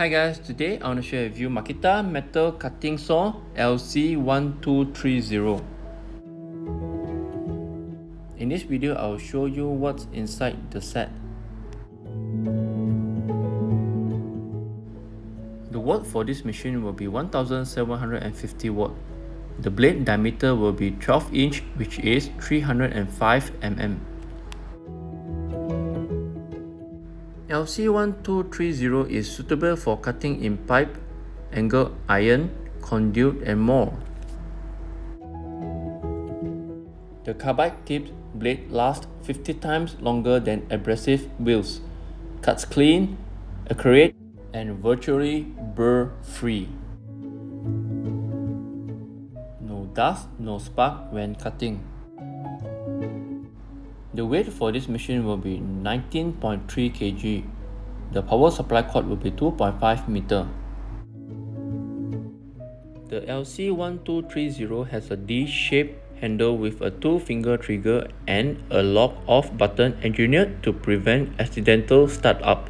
Hi guys, today I want to share with you Makita metal cutting saw LC1230. In this video, I will show you what's inside the set. The watt for this machine will be 1750 watt. The blade diameter will be 12 inch, which is 305 mm. LC1230 is suitable for cutting in pipe, angle iron, conduit and more. The carbide-tipped blade lasts 50 times longer than abrasive wheels, cuts clean, accurate and virtually burr-free. No dust, no spark when cutting. The weight for this machine will be 19.3 kg. The power supply cord will be 2.5 meter. The LC1230 has a D-shaped handle with a 2-finger trigger and a lock-off button engineered to prevent accidental startup.